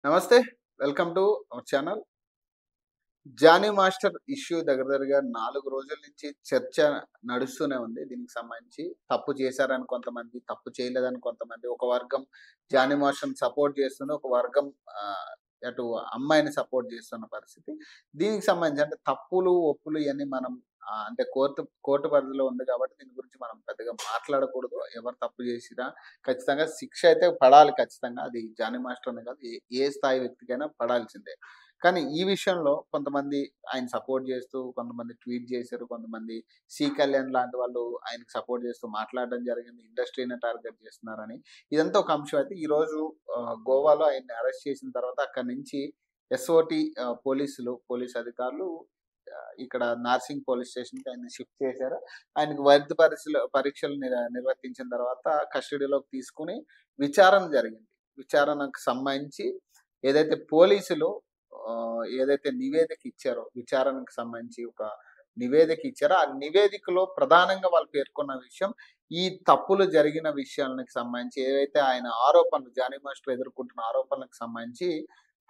నమస్తే. Welcome to our channel. 'Jani master' issue దగ్గర దగ్గరగా 4 రోజుల నుంచి చర్చ నడుస్తూనే ఉంది. దీనికి సంబంధించి తప్పు చేశారని కొంతమంది, తప్పు చేయలేదని కొంతమంది. ఒక వర్గం 'జానీ మాస్టర్‌ని' సపోర్ట్ చేస్తుంది. ఒక వర్గం అటు అమ్మాయిని సపోర్ట్ చేస్తున్న పరిస్థితి. దీనికి సంబంధించి అంటే తప్పులు, ఒప్పులు ఇయన్నీ మనం అంటే కోర్టు పరిధిలో ఉంది కాబట్టి దీని గురించి మనం పెద్దగా మాట్లాడకూడదు. ఎవరు తప్పు చేసినా ఖచ్చితంగా శిక్ష అయితే పడాలి ఖచ్చితంగా. అది 'జానీ మాస్టర్' అనే కాదు ఏ స్థాయి వ్యక్తికైనా పడాల్సిందే. కానీ ఈ విషయంలో కొంతమంది ఆయన సపోర్ట్ చేస్తూ, కొంతమంది ట్వీట్ చేశారు. కొంతమంది 'సి కళ్యాణ్' లాంటి వాళ్ళు ఆయనకి సపోర్ట్ చేస్తూ మాట్లాడడం జరిగింది. ఇండస్ట్రీ‌ని టార్గెట్ చేస్తున్నారని. ఇదంతా ఒక అంశం అయితే ఈరోజు గోవాలో ఆయన్ని అరెస్ట్ చేసిన తర్వాత అక్కడి నుంచి ఎస్ఓటీ పోలీస్ అధికారులు ఇక్కడ నార్సింగ్ పోలీస్ స్టేషన్‌కి ఆయన్ని షిఫ్ట్ చేశారు. ఆయనకి వైద్య పరీక్షలు నిర్వర్తించిన తర్వాత కస్టడీలోకి తీసుకొని విచారణ జరిగింది. విచారణకు సంబంధించి ఏదైతే పోలీసులు ఏదైతే నివేదిక ఇచ్చారో, విచారణకు సంబంధించి ఒక నివేదిక ఇచ్చారో, ఆ నివేదికలో ప్రధానంగా వాళ్ళు పేర్కొన్న విషయం, ఈ తప్పులు జరిగిన విషయాలకు సంబంధించి ఏవైతే ఆయన ఆరోపణలు 'జానీ మాస్టర్' ఎదుర్కొంటున్న ఆరోపణలకు సంబంధించి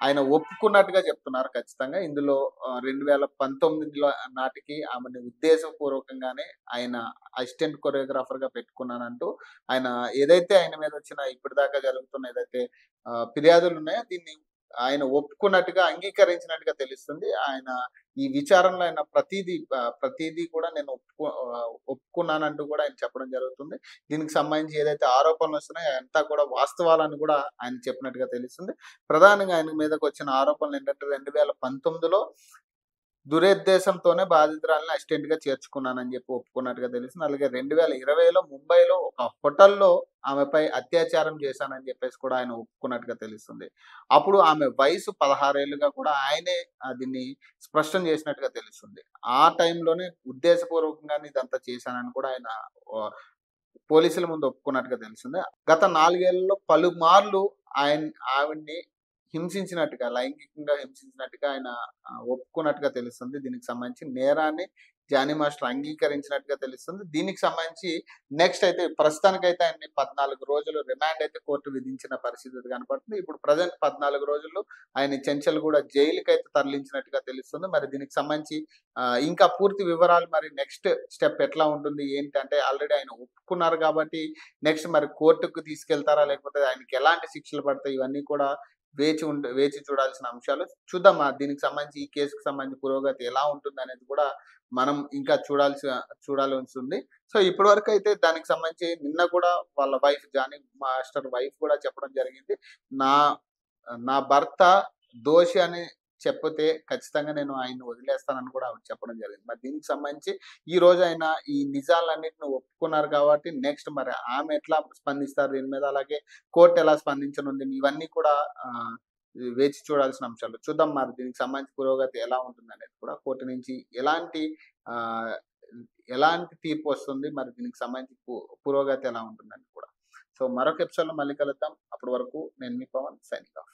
ఆయన ఒప్పుకున్నట్టుగా చెప్తున్నారు ఖచ్చితంగా. ఇందులో 2019లో నాటికి ఆమెని ఉద్దేశపూర్వకంగానే ఆయన అసిస్టెంట్ కొరియోగ్రాఫర్‌గా పెట్టుకున్నానంటూ ఆయన ఏదైతే ఆయన మీద వచ్చిన ఇప్పటిదాకా జరుగుతున్న ఏదైతే ఫిర్యాదులున్నాయో దీన్ని ఆయన ఒప్పుకున్నట్టుగా, అంగీకరించినట్టుగా తెలుస్తుంది. ఆయన ఈ విచారణలో ఆయన ప్రతీదీ కూడా నేను ఒప్పుకున్నానంటూ కూడా ఆయన చెప్పడం జరుగుతుంది. దీనికి సంబంధించి ఏదైతే ఆరోపణలొస్తున్నాయో అయంతా కూడా వాస్తవాలని కూడా ఆయన చెప్పినట్టుగా తెలుస్తుంది. ప్రధానంగా ఆయన మీదకొచ్చిన ఆరోపణలేంటంటే 2019లో దురుద్దేశంతోనే బాధితురాలిని అసిస్టెంట్‌గా చేర్చుకున్నానని జెప్పి ఒప్పుకున్నట్టుగా తెలుస్తుంది. అలాగే 2020లో ముంబైలో ఒక హోటల్‌లో ఆమెపై అత్యాచారం చేశానని జెప్పేసి కూడా ఆయన ఒప్పుకున్నట్టుగా తెలుస్తుంది. అప్పుడు ఆమె వయసు 16 ఏళ్లుగా కూడా ఆయనే దీన్ని స్పష్టం చేసినట్టుగా తెలుస్తుంది. ఆ టైంలోనే ఉద్దేశపూర్వకంగానే ఇదంతా చేశానని కూడా ఆయన ఆహ్, పోలీసుల ముందు ఒప్పుకున్నట్టుగా తెలిసింది. గత 4 ఏళ్లలో పలుమార్లు ఆవిడ్ని లైంగికంగా హింసించినట్టుగా ఆయన ఒప్పుకున్నట్టుగా తెలుస్తుంది. దీనికి సంబంధించి నేరాన్ని జానీ మాస్టర్ అంగీకరించినట్టుగా తెలుస్తుంది. దీనికి సంబంధించి నెక్స్ట్ అయితే ప్రస్తుతానికైతే ఆయన్ని 14 రోజులు రిమాండ్ అయితే కోర్టు విధించిన పరిస్థితి కనపడుతుంది. ఇప్పుడు ప్రెజెంట్ 14 రోజుల్లో ఆయన్ని చెంచల్గూడ జైలుకైతే తరలించినట్టుగా తెలుస్తుంది. మరి దీనికి సంబంధించి ఇంకా పూర్తి వివరాలు మరి నెక్స్ట్ స్టెప్ ఎట్లా ఉంటుంది? ఏంటంటే ఆల్రెడీ ఆయన ఒప్పుకున్నారు కాబట్టి నెక్స్ట్ మరి కోర్టుకు తీసుకెళ్తారా? లేకపోతే ఆయనకి ఎలాంటి శిక్షలు పడతాయి? ఇవన్నీ కూడా వేచి చూడాల్సిన అంశాలు. చూద్దాం దీనికి సంబంధించి ఈ కేస్‌కి సంబంధించి పురోగతి ఎలా ఉంటుందనేది కూడా మనం ఇంకా చూడాల్సుంది. సో, ఇప్పటివరకైతే దానికి సంబంధించి నిన్న కూడా వాళ్ళ వైఫ్ 'జానీ మాస్టర్' వైఫ్ కూడా చెప్పడం జరిగింది. నా నా భర్త దోషి అని చెప్పితే ఖచ్చితంగా నేను ఆయన్ని వదిలేస్తానని కూడా ఆవిడ చెప్పడం జరిగింది. మరి దీనికి సంబంధించి ఈరోజు ఆయన ఈ నిజాలన్నిటిని ఒప్పుకున్నారు కాబట్టి నెక్స్ట్ మరి ఆమె ఎట్లా స్పందిస్తారు దీని మీద? అలాగే కోర్ట్ ఎలా స్పందించనుంది? ఇవన్నీ కూడా వేచి చూడాల్సిన అంశాలు. చూద్దాం మరి దీనికి సంబంధించి పురోగతి ఎలా ఉంటుందనేది కూడా కోర్టు నుంచి ఆహ్, ఎలాంటి తీర్పొస్తుంది? మరి దీనికి సంబంధించి పురోగతి ఎలా ఉంటుందని కూడా. సో, మరొక ఎపిసోడ్‌లో మళ్ళీ కలుద్దాం. అప్పటి వరకు నేను మీ పవన్ సైనింగ్ ఆఫ్.